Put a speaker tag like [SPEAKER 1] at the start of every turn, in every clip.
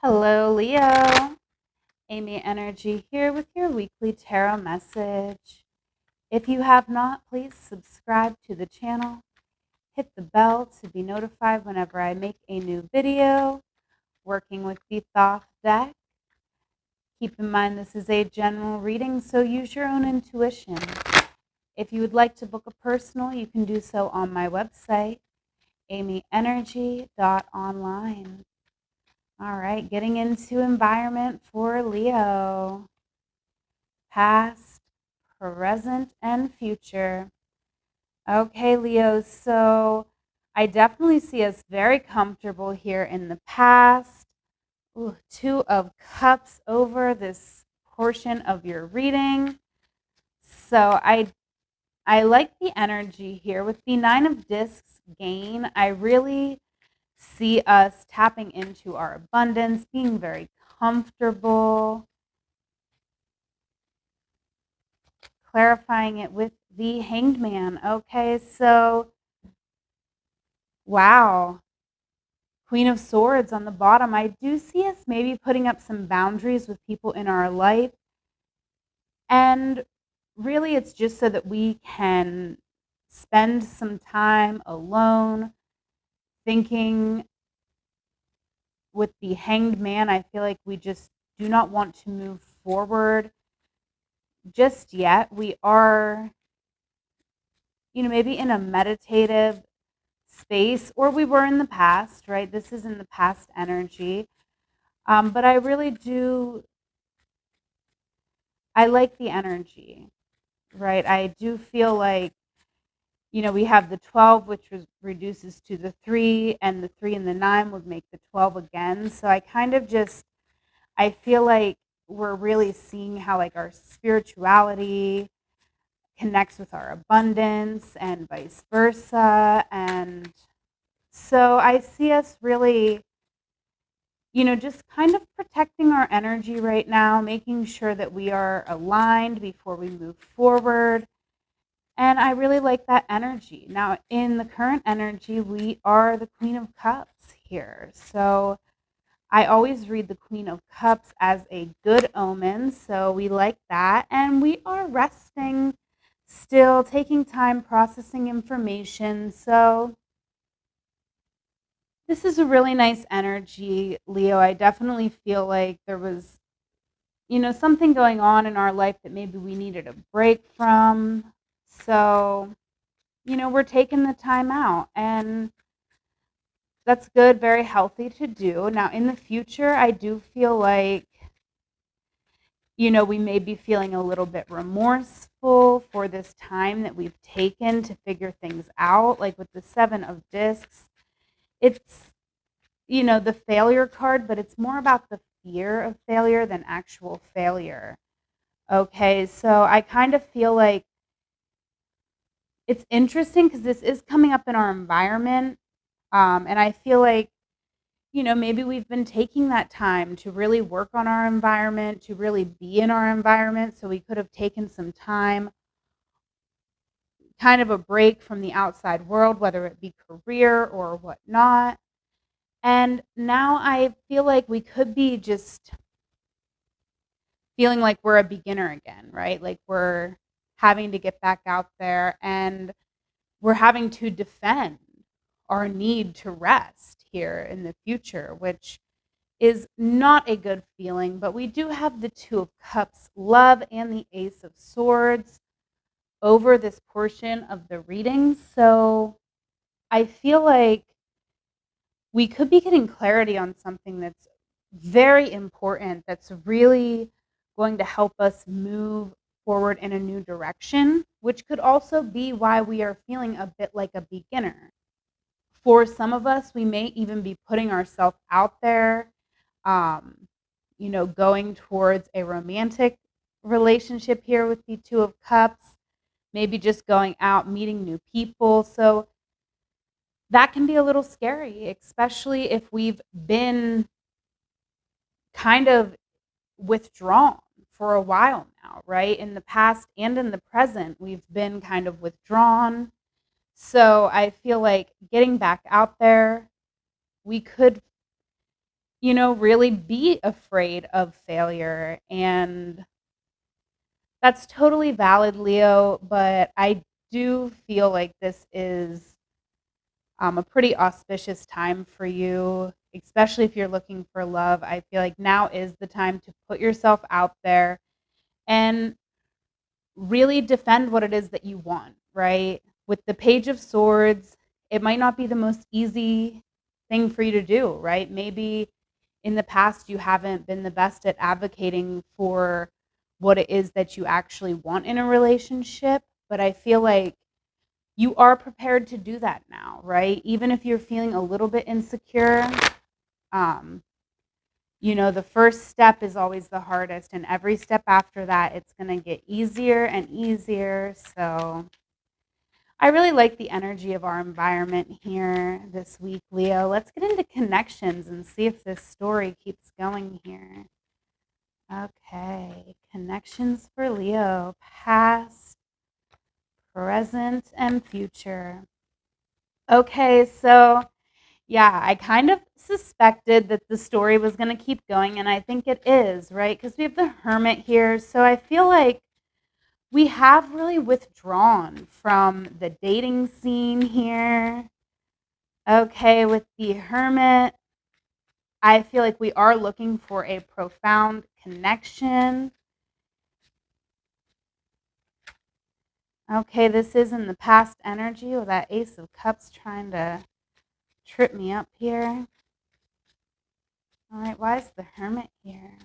[SPEAKER 1] Hello, Leo. Amyenergy here with your weekly tarot message. If you have not, please subscribe to the channel. Hit the bell to be notified whenever I make a new video working with the Thoth deck. Keep in mind this is a general reading, so use your own intuition. If you would like to book a personal, you can do so on my website, amyenergy.online. All right, getting into environment for Leo. Past, present, and future. Okay, Leo, so I definitely see us very comfortable here in the past. Ooh, Two of Cups over this portion of your reading. So I like the energy here. With the Nine of Discs gain, I really see us tapping into our abundance, being very comfortable, clarifying it with the Hanged Man. Okay, so wow. Queen of Swords on the bottom. I do see us maybe putting up some boundaries with people in our life. And really, it's just so that we can spend some time alone thinking. With the Hanged Man, I feel like we just do not want to move forward just yet. We are, maybe in a meditative space, or we were in the past, right? This is in the past energy. But I really do, I like the energy, right? I do feel like, we have the 12, which reduces to the 3, and the 3 and the 9 would make the 12 again. So I feel like we're really seeing how like our spirituality connects with our abundance and vice versa. And so I see us really, just kind of protecting our energy right now, making sure that we are aligned before we move forward. And I really like that energy. Now, in the current energy, we are the Queen of Cups here. So I always read the Queen of Cups as a good omen. So we like that. And we are resting, still taking time processing information. So this is a really nice energy, Leo. I definitely feel like there was, something going on in our life that maybe we needed a break from. So, we're taking the time out, and that's good, very healthy to do. Now, in the future, I do feel like, we may be feeling a little bit remorseful for this time that we've taken to figure things out. Like with the Seven of Discs, it's, the failure card, but it's more about the fear of failure than actual failure. Okay, so I kind of feel like it's interesting because this is coming up in our environment. And I feel like, maybe we've been taking that time to really work on our environment, to really be in our environment. So we could have taken some time, kind of a break from the outside world, whether it be career or whatnot. And now I feel like we could be just feeling like we're a beginner again, right? Like we're having to get back out there, and we're having to defend our need to rest here in the future, which is not a good feeling. But we do have the Two of Cups, love, and the Ace of Swords over this portion of the reading. So I feel like we could be getting clarity on something that's very important, that's really going to help us move forward in a new direction, which could also be why we are feeling a bit like a beginner. For some of us, we may even be putting ourselves out there, um, going towards a romantic relationship here with the Two of Cups, maybe just going out, meeting new people. So that can be a little scary, especially if we've been kind of withdrawn for a while now, right? In the past and in the present, we've been kind of withdrawn. So I feel like getting back out there, we could really be afraid of failure. And that's totally valid, Leo. But I do feel like this is a pretty auspicious time for you, especially if you're looking for love. I feel like now is the time to put yourself out there and really defend what it is that you want, right? With the Page of Swords, it might not be the most easy thing for you to do, right? Maybe in the past you haven't been the best at advocating for what it is that you actually want in a relationship, but I feel like you are prepared to do that now, right? Even if you're feeling a little bit insecure, um, the first step is always the hardest, and every step after that, it's going to get easier and easier. So I really like the energy of our environment here this week, Leo. Let's get into connections and see if this story keeps going here. Okay, connections for Leo, past, present, and future. Okay, so yeah, I kind of suspected that the story was going to keep going, and I think it is, right? Because we have the Hermit here. So I feel like we have really withdrawn from the dating scene here. Okay, with the Hermit, I feel like we are looking for a profound connection. Okay, this is in the past energy with that Ace of Cups trying to trip me up here. All right, why is the Hermit here?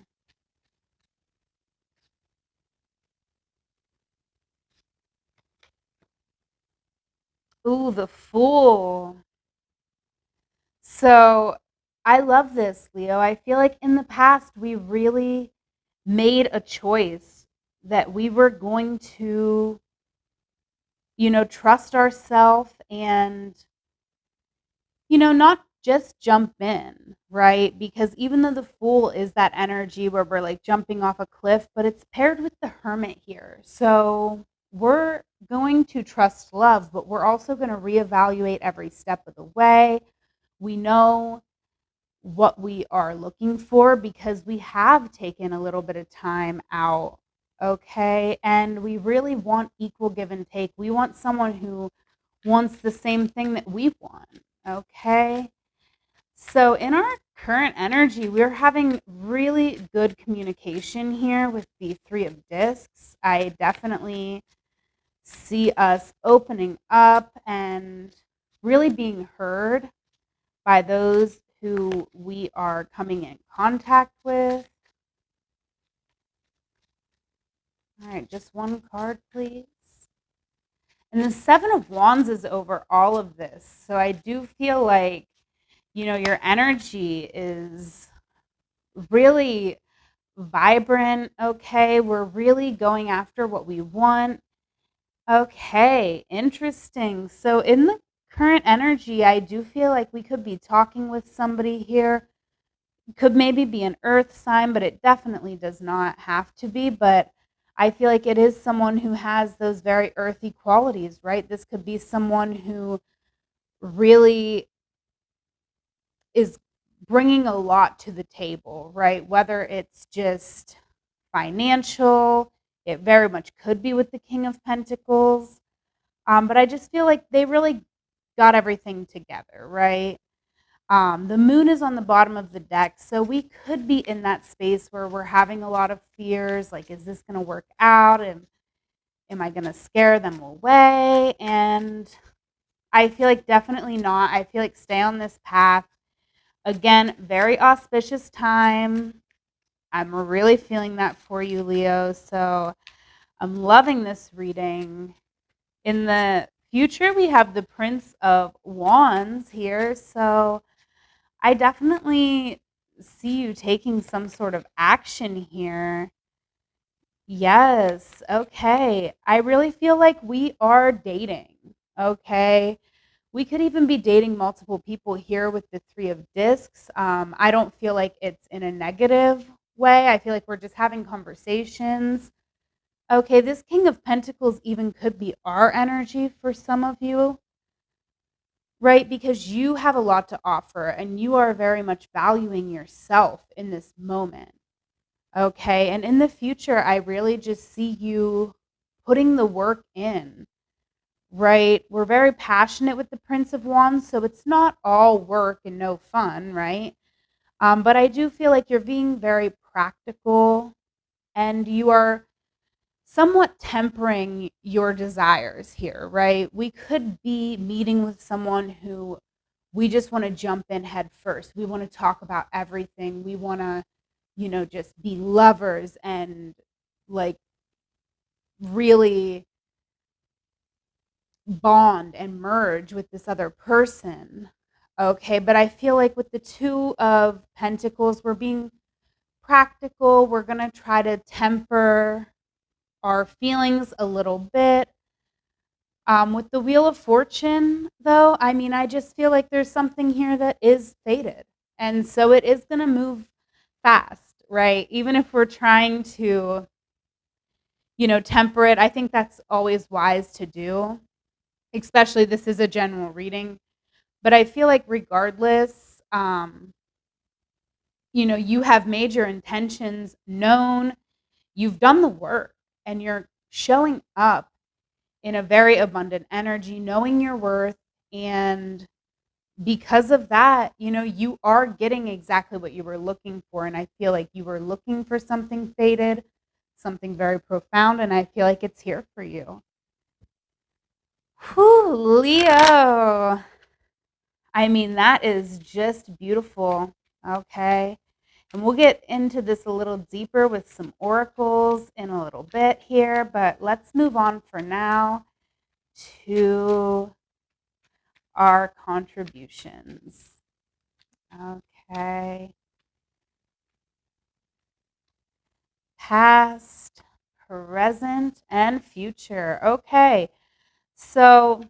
[SPEAKER 1] Ooh, the Fool. So I love this, Leo. I feel like in the past we really made a choice that we were going to, trust ourselves and, not just jump in, right? Because even though the Fool is that energy where we're like jumping off a cliff, but it's paired with the Hermit here. So we're going to trust love, but we're also going to reevaluate every step of the way. We know what we are looking for because we have taken a little bit of time out. Okay. And we really want equal give and take. We want someone who wants the same thing that we want. Okay. So, in our current energy, we're having really good communication here with the Three of Discs. I definitely see us opening up and really being heard by those who we are coming in contact with. All right, just one card, please. And the Seven of Wands is over all of this. So I do feel like, your energy is really vibrant. Okay, we're really going after what we want. Okay, interesting. So in the current energy, I do feel like we could be talking with somebody here. Could maybe be an earth sign, but it definitely does not have to be. But I feel like it is someone who has those very earthy qualities, right? This could be someone who really is bringing a lot to the table, right? Whether it's just financial, it very much could be with the King of Pentacles. But I just feel like they really got everything together, right? The moon is on the bottom of the deck, so we could be in that space where we're having a lot of fears, like, is this going to work out? And am I going to scare them away? And I feel like definitely not. I feel like stay on this path. Again, very auspicious time. I'm really feeling that for you, Leo. So I'm loving this reading. In the future, we have the Prince of Wands here. So I definitely see you taking some sort of action here. Yes. Okay. I really feel like we are dating. Okay. We could even be dating multiple people here with the Three of Discs. I don't feel like it's in a negative way. I feel like we're just having conversations. Okay. This King of Pentacles even could be our energy for some of you. right? Because you have a lot to offer and you are very much valuing yourself in this moment. Okay. And in the future, I really just see you putting the work in, right? We're very passionate with the Prince of Wands, so it's not all work and no fun, right? But I do feel like you're being very practical and you are somewhat tempering your desires here, right? We could be meeting with someone who we just want to jump in head first. We want to talk about everything. We want to, just be lovers and like really bond and merge with this other person. Okay, but I feel like with the Two of Pentacles, we're being practical. We're going to try to temper our feelings a little bit. With the Wheel of Fortune, though, I mean, I just feel like there's something here that is fated. And so it is going to move fast, right? Even if we're trying to, temper it, I think that's always wise to do, especially this is a general reading. But I feel like regardless, you have made your intentions known, you've done the work, and you're showing up in a very abundant energy, knowing your worth. And because of that, you are getting exactly what you were looking for. And I feel like you were looking for something fated, something very profound. And I feel like it's here for you. Whew, Leo. I mean, that is just beautiful. Okay. And we'll get into this a little deeper with some oracles in a little bit here, but let's move on for now to our contributions. Okay. Past, present, and future. Okay. So,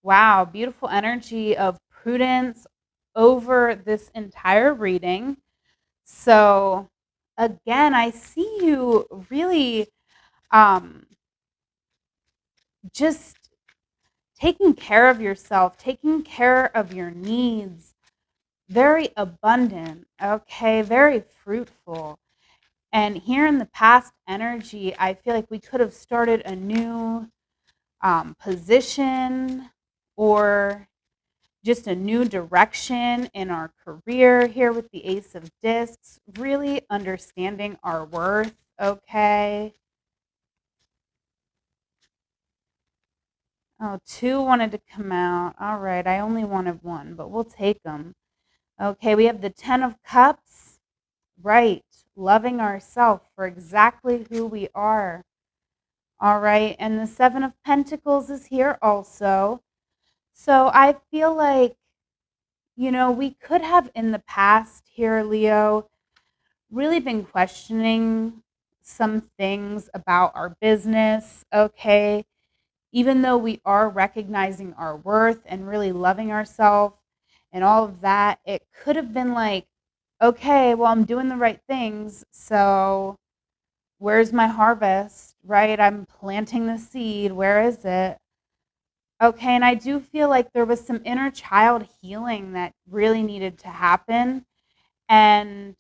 [SPEAKER 1] wow, beautiful energy of prudence over this entire reading. So, again, I see you really just taking care of yourself, taking care of your needs, very abundant, okay, very fruitful. And here in the past energy, I feel like we could have started a new position or just a new direction in our career here with the Ace of Discs, really understanding our worth, okay? Oh, two wanted to come out. All right, I only wanted one, but we'll take them. Okay, we have the Ten of Cups. Right, loving ourselves for exactly who we are. All right, and the Seven of Pentacles is here also. So I feel like, we could have in the past here, Leo, really been questioning some things about our business, okay? Even though we are recognizing our worth and really loving ourselves and all of that, it could have been like, okay, well, I'm doing the right things. So where's my harvest, right? I'm planting the seed. Where is it? Okay. And I do feel like there was some inner child healing that really needed to happen. And,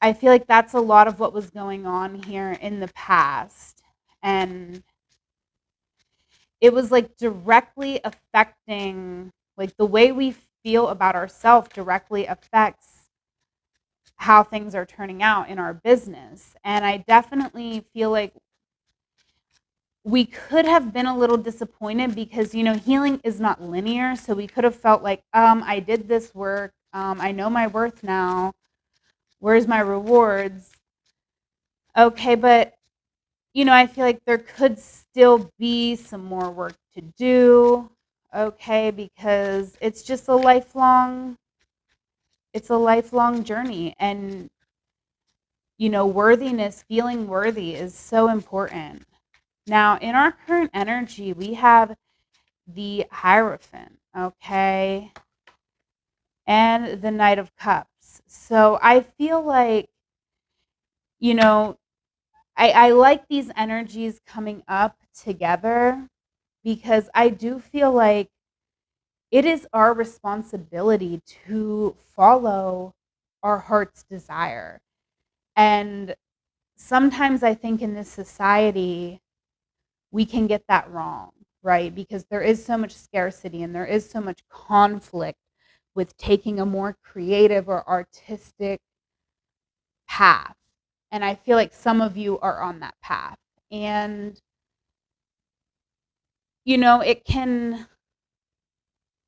[SPEAKER 1] I feel like that's a lot of what was going on here in the past. And it was like directly affecting, like the way we feel about ourselves directly affects how things are turning out in our business. And I definitely feel like we could have been a little disappointed because, healing is not linear. So we could have felt like, I did this work. I know my worth now. Where's my rewards? Okay, but I feel like there could still be some more work to do, okay, because it's a lifelong journey. And, worthiness, feeling worthy is so important. Now, in our current energy, we have the Hierophant, okay, and the Knight of Cups. So I feel like, you know, I like these energies coming up together because I do feel like it is our responsibility to follow our heart's desire. And sometimes I think in this society, we can get that wrong, right? Because there is so much scarcity and there is so much conflict with taking a more creative or artistic path. And I feel like some of you are on that path. And, it can,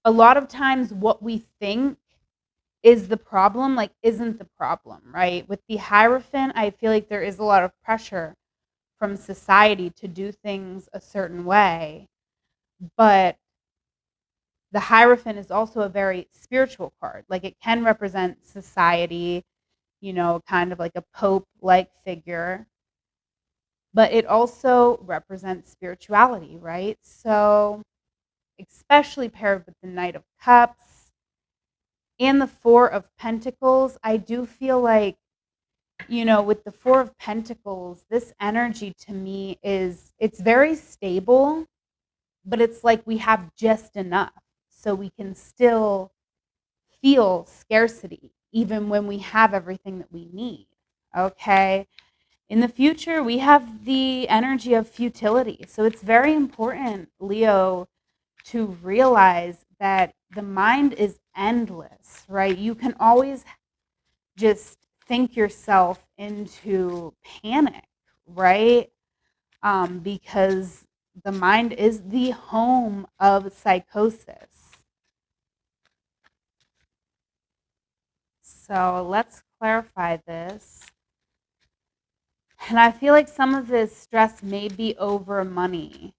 [SPEAKER 1] a lot of times, what we think is the problem, like, isn't the problem, right? With the Hierophant, I feel like there is a lot of pressure from society to do things a certain way. But the Hierophant is also a very spiritual card. Like, it can represent society, kind of like a pope like figure, but it also represents spirituality, right? So, especially paired with the Knight of Cups and the Four of Pentacles, I do feel like, with the Four of Pentacles, this energy to me it's very stable, but it's like we have just enough so we can still feel scarcity even when we have everything that we need. Okay. In the future, we have the energy of futility. So it's very important, Leo, to realize that the mind is endless, right? You can always just think yourself into panic, right? Because the mind is the home of psychosis. So let's clarify this. And I feel like some of this stress may be over money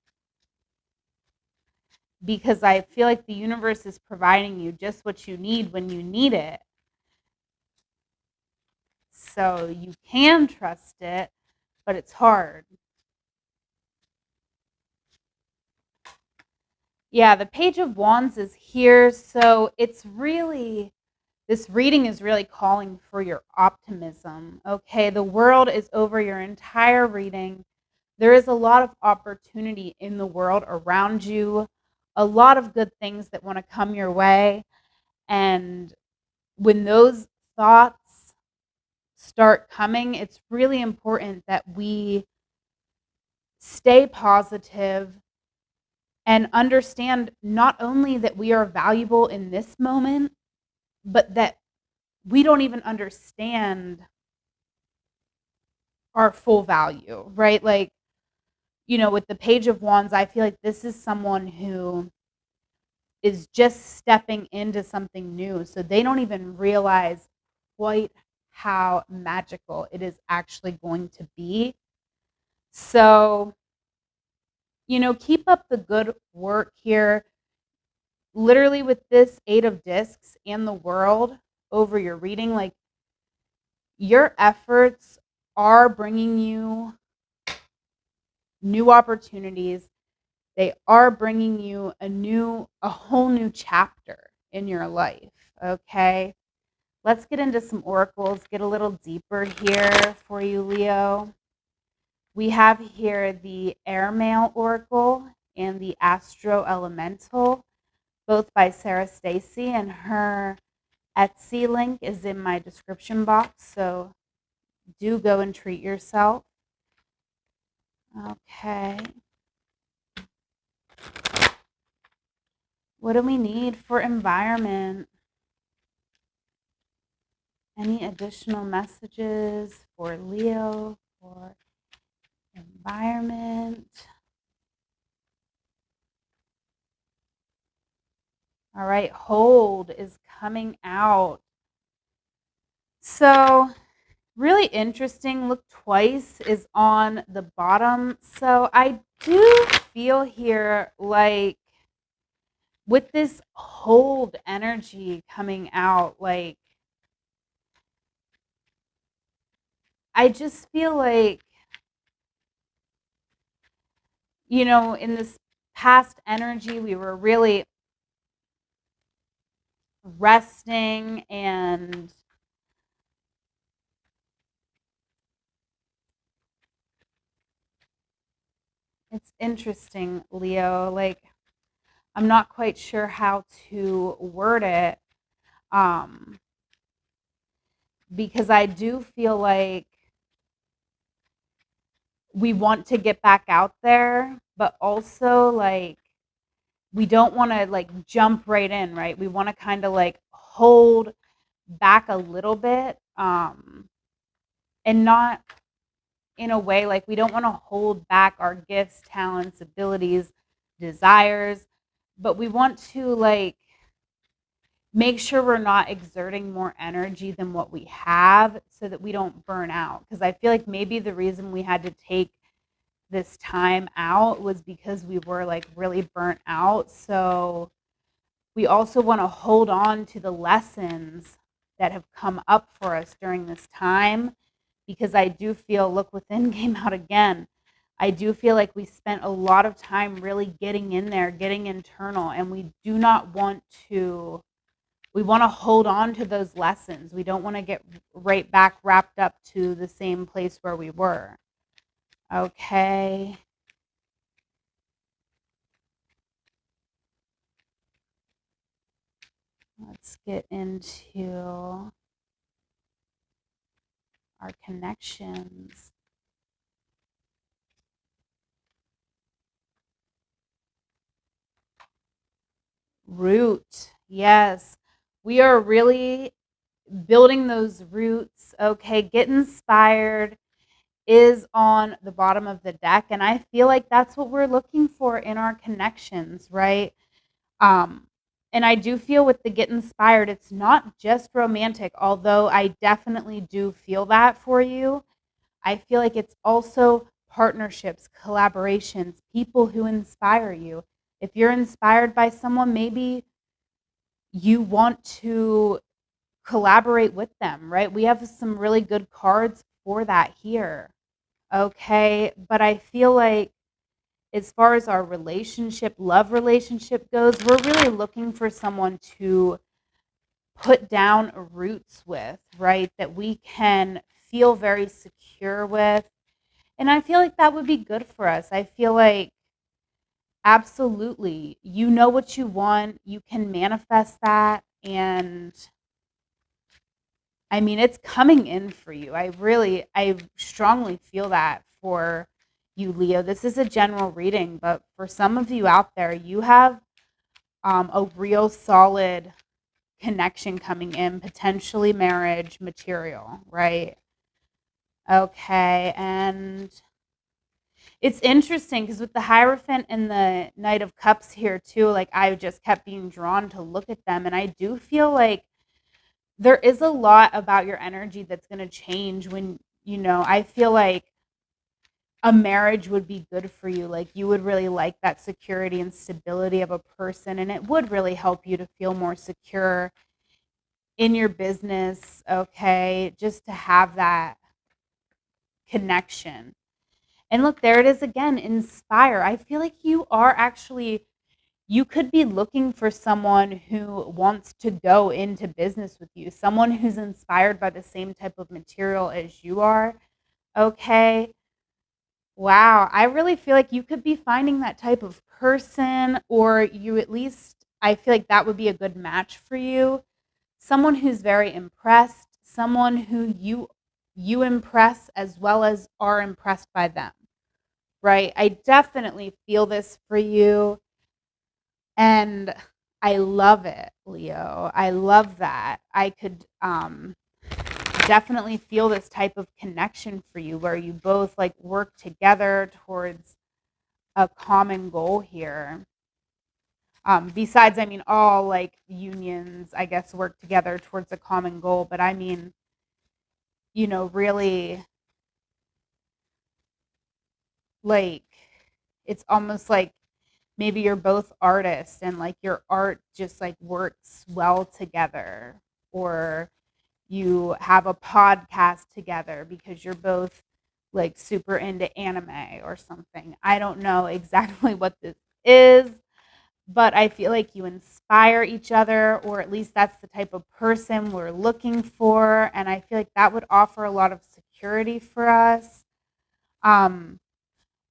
[SPEAKER 1] because I feel like the universe is providing you just what you need when you need it. So you can trust it, but it's hard. Yeah, the Page of Wands is here. So it's really, this reading is really calling for your optimism. Okay, the world is over your entire reading. There is a lot of opportunity in the world around you, a lot of good things that want to come your way. And when those thoughts start coming, it's really important that we stay positive and understand not only that we are valuable in this moment, but that we don't even understand our full value, right? Like, with the Page of Wands, I feel like this is someone who is just stepping into something new. So they don't even realize quite how magical it is actually going to be. So, keep up the good work here. Literally, with this Eight of Discs and the World over your reading, like, your efforts are bringing you new opportunities. They are bringing you a whole new chapter in your life. Okay. Let's get into some oracles, get a little deeper here for you, Leo. We have here the Airmail Oracle and the Astro Elemental, both by Sarah Stacy, and her Etsy link is in my description box, so do go and treat yourself. Okay. What do we need for environment? Any additional messages for Leo for environment? All right, hold is coming out. So, really interesting. Look twice is on the bottom. So, I do feel here like with this hold energy coming out, like, I just feel like, in this past energy, we were really resting and It's interesting, Leo. Like, I'm not quite sure how to word it, um, because I do feel like we want to get back out there, but also like we don't want to like jump right in, right? We want to kind of like hold back a little bit, and not in a way like we don't want to hold back our gifts, talents, abilities, desires, but we want to like make sure we're not exerting more energy than what we have so that we don't burn out. Because I feel like maybe the reason we had to take this time out was because we were like really burnt out. So we also want to hold on to the lessons that have come up for us during this time, because I do feel, look within came out again. I do feel like we spent a lot of time really getting in there, getting internal, and we do not want to, we want to hold on to those lessons. We don't want to get right back wrapped up to the same place where we were. Okay. Let's get into our connections. Root. Yes. We are really building those roots. Okay. Get inspired is on the bottom of the deck. And I feel like that's what we're looking for in our connections, right? Um, and I do feel with the get inspired, it's not just romantic, although I definitely do feel that for you. I feel like it's also partnerships, collaborations, people who inspire you. If you're inspired by someone, maybe you want to collaborate with them, right? We have some really good cards for that here. Okay. But I feel like as far as our relationship, love relationship goes, we're really looking for someone to put down roots with, right? That we can feel very secure with. And I feel like that would be good for us. I feel like absolutely, you know what you want, you can manifest that. And I mean, it's coming in for you. I strongly feel that for you, Leo. This is a general reading, but for some of you out there, you have a real solid connection coming in, potentially marriage material, right? Okay, and it's interesting because with the Hierophant and the Knight of Cups here too, like I just kept being drawn to look at them, and I do feel like there is a lot about your energy that's going to change when, I feel like a marriage would be good for you. Like you would really like that security and stability of a person, and it would really help you to feel more secure in your business, okay? Just to have that connection. And look, there it is again, inspire. I feel like you could be looking for someone who wants to go into business with you, someone who's inspired by the same type of material as you are. Okay. Wow. I really feel like you could be finding that type of person, or you at least, I feel like that would be a good match for you. Someone who's very impressed, someone who you impress as well as are impressed by them, right? I definitely feel this for you. And I love it, Leo. I love that. I could definitely feel this type of connection for you where you both like work together towards a common goal here. Besides, I mean, all like unions, I guess, work together towards a common goal. But I mean, really like it's almost like maybe you're both artists and like your art just like works well together, or you have a podcast together because you're both like super into anime or something. I don't know exactly what this is, but I feel like you inspire each other, or at least that's the type of person we're looking for. And I feel like that would offer a lot of security for us. Um,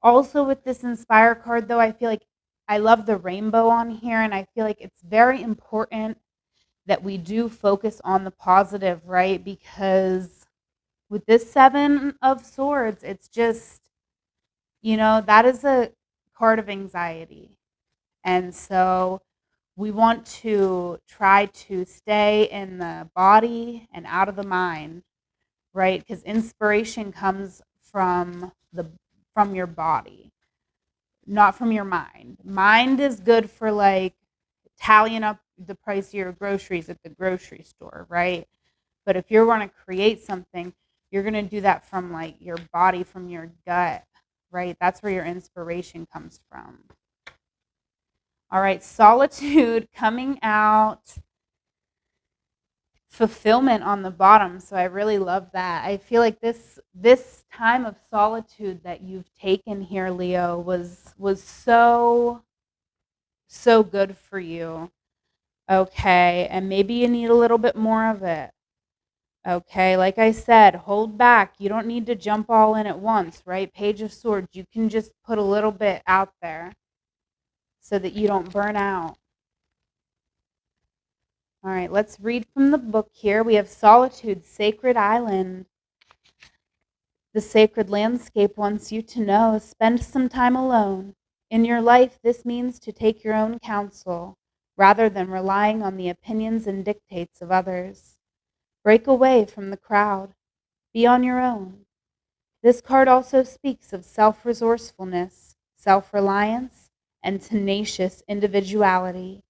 [SPEAKER 1] Also with this Inspire card, though, I feel like I love the rainbow on here, and I feel like it's very important that we do focus on the positive, right? Because with this Seven of Swords, it's just, that is a card of anxiety. And so we want to try to stay in the body and out of the mind, right? Because inspiration comes from your body, not from your mind. Mind is good for like tallying up the price of your groceries at the grocery store, right? But if you're going to create something, you're going to do that from like your body, from your gut, right? That's where your inspiration comes from. All right, Solitude coming out, fulfillment on the bottom. So I really love that. I feel like this time of solitude that you've taken here, Leo, was so good for you. Okay, and maybe you need a little bit more of it. Okay, like I said, hold back. You don't need to jump all in at once, right? Page of Swords, you can just put a little bit out there so that you don't burn out. All right, let's read from the book here. We have Solitude, Sacred Island. The sacred landscape wants you to know. Spend some time alone. In your life, this means to take your own counsel rather than relying on the opinions and dictates of others. Break away from the crowd. Be on your own. This card also speaks of self-resourcefulness, self-reliance, and tenacious individuality.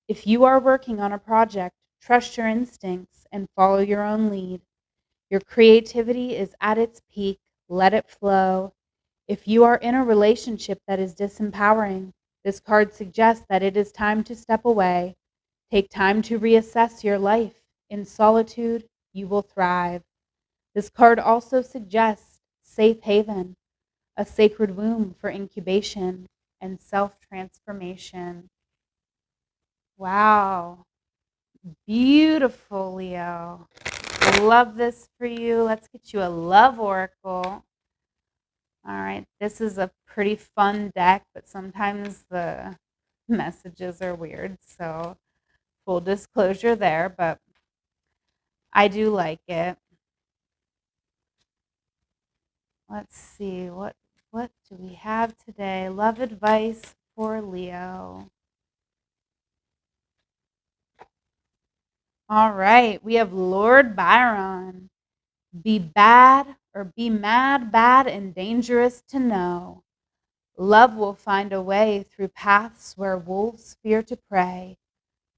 [SPEAKER 1] If you are working on a project, trust your instincts and follow your own lead. Your creativity is at its peak. Let it flow. If you are in a relationship that is disempowering, this card suggests that it is time to step away. Take time to reassess your life. In solitude, you will thrive. This card also suggests safe haven, a sacred womb for incubation and self-transformation. Wow. Beautiful, Leo. I love this for you. Let's get you a love oracle. All right. This is a pretty fun deck, but sometimes the messages are weird. So, full disclosure there, but I do like it. Let's see. What do we have today? Love advice for Leo. All right. We have Lord Byron. Be bad or be mad, bad, and dangerous to know. Love will find a way through paths where wolves fear to prey.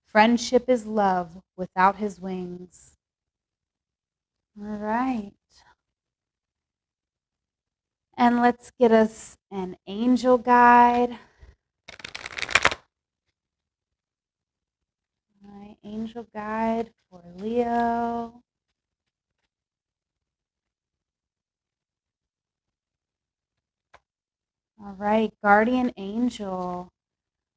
[SPEAKER 1] Friendship is love without his wings. All right. And let's get us an angel guide. All right, angel guide for Leo. All right, guardian angel.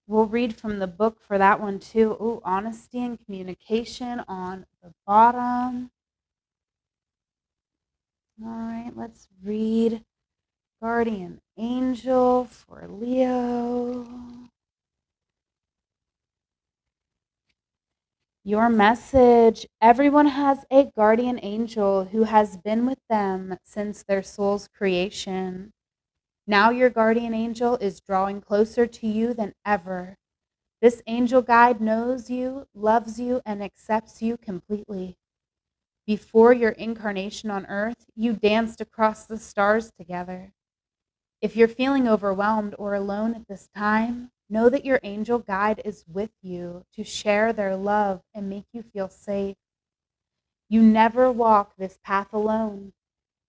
[SPEAKER 1] We'll read from the book for that one too. Ooh, honesty and communication on the bottom. All right, let's read guardian angel for Leo. Your message. Everyone has a guardian angel who has been with them since their soul's creation. Now your guardian angel is drawing closer to you than ever. This angel guide knows you, loves you, and accepts you completely. Before your incarnation on earth, you danced across the stars together. If you're feeling overwhelmed or alone at this time, know that your angel guide is with you to share their love and make you feel safe. You never walk this path alone.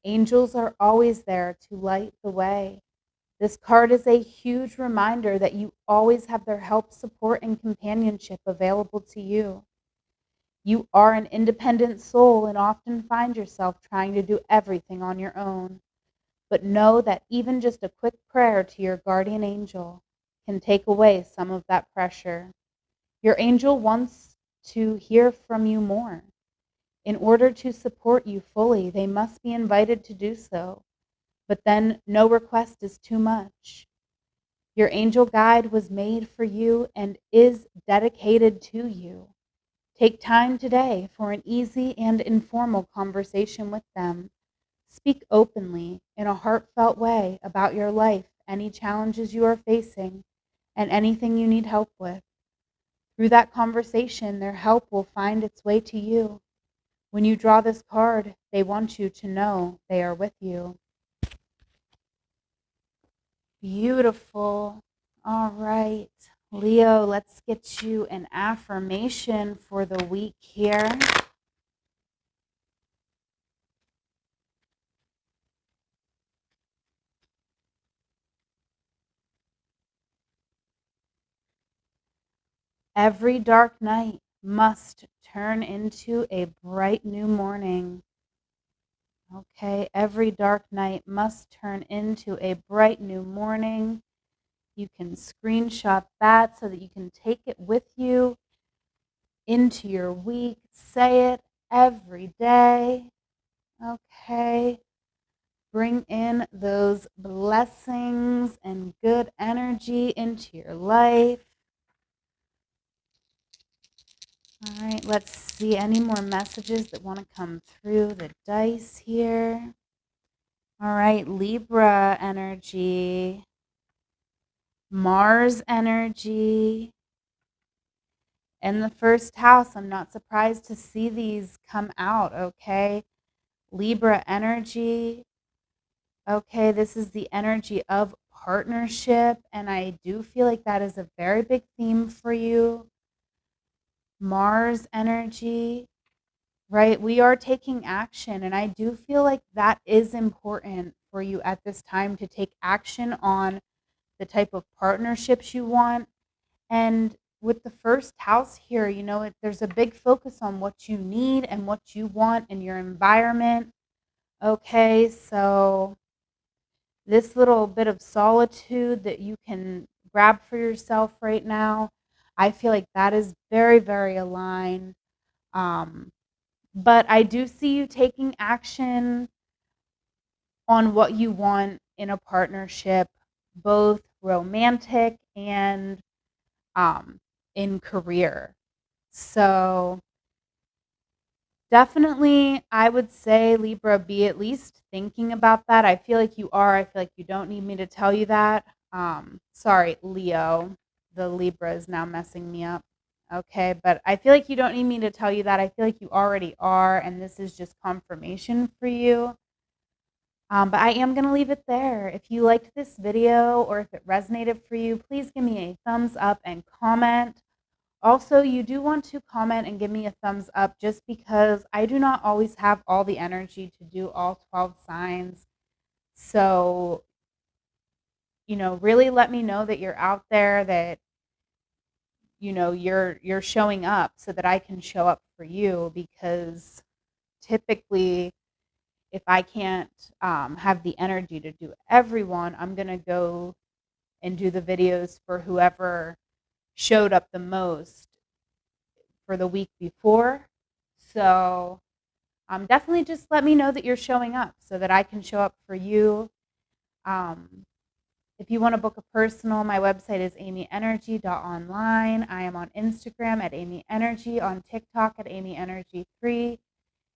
[SPEAKER 1] Angels are always there to light the way. This card is a huge reminder that you always have their help, support, and companionship available to you. You are an independent soul and often find yourself trying to do everything on your own. But know that even just a quick prayer to your guardian angel can take away some of that pressure. Your angel wants to hear from you more. In order to support you fully, they must be invited to do so. but then no request is too much. Your angel guide was made for you and is dedicated to you. Take time today for an easy and informal conversation with them. Speak openly in a heartfelt way about your life, any challenges you are facing, and anything you need help with. Through that conversation, their help will find its way to you. When you draw this card, they want you to know they are with you. Beautiful. All right, Leo, let's get you an affirmation for the week here. Every dark night must turn into a bright new morning. Okay, every dark night must turn into a bright new morning. You can screenshot that so that you can take it with you into your week. Say it every day. Okay. Bring in those blessings and good energy into your life. All right, let's see any more messages that want to come through the dice here. All right, Libra energy, Mars energy, in the first house. I'm not surprised to see these come out, okay? Libra energy. Okay, this is the energy of partnership, and I do feel like that is a very big theme for you. Mars energy, right? We are taking action, and I do feel like that is important for you at this time to take action on the type of partnerships you want. And with the first house here, there's a big focus on what you need and what you want in your environment. Okay, so this little bit of solitude that you can grab for yourself right now, I feel like that is very, very aligned. But I do see you taking action on what you want in a partnership, both romantic and in career. So definitely, I would say, Libra, be at least thinking about that. I feel like you are. I feel like you don't need me to tell you that. Sorry, Leo. The Libra is now messing me up. Okay, but I feel like you don't need me to tell you that. I feel like you already are, and this is just confirmation for you. But I am going to leave it there. If you liked this video or if it resonated for you, please give me a thumbs up and comment. Also, you do want to comment and give me a thumbs up just because I do not always have all the energy to do all 12 signs. So, really let me know that you're out there, that you're showing up so that I can show up for you, because typically if I can't have the energy to do everyone, I'm going to go and do the videos for whoever showed up the most for the week before. So definitely just let me know that you're showing up so that I can show up for you. If you want to book a personal, my website is amyenergy.online. I am on Instagram at amyenergy, on TikTok at amyenergy3.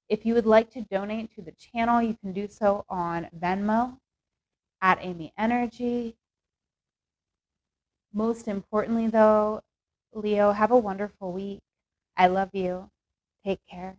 [SPEAKER 1] If you would like to donate to the channel, you can do so on Venmo at amyenergy. Most importantly, though, Leo, have a wonderful week. I love you. Take care.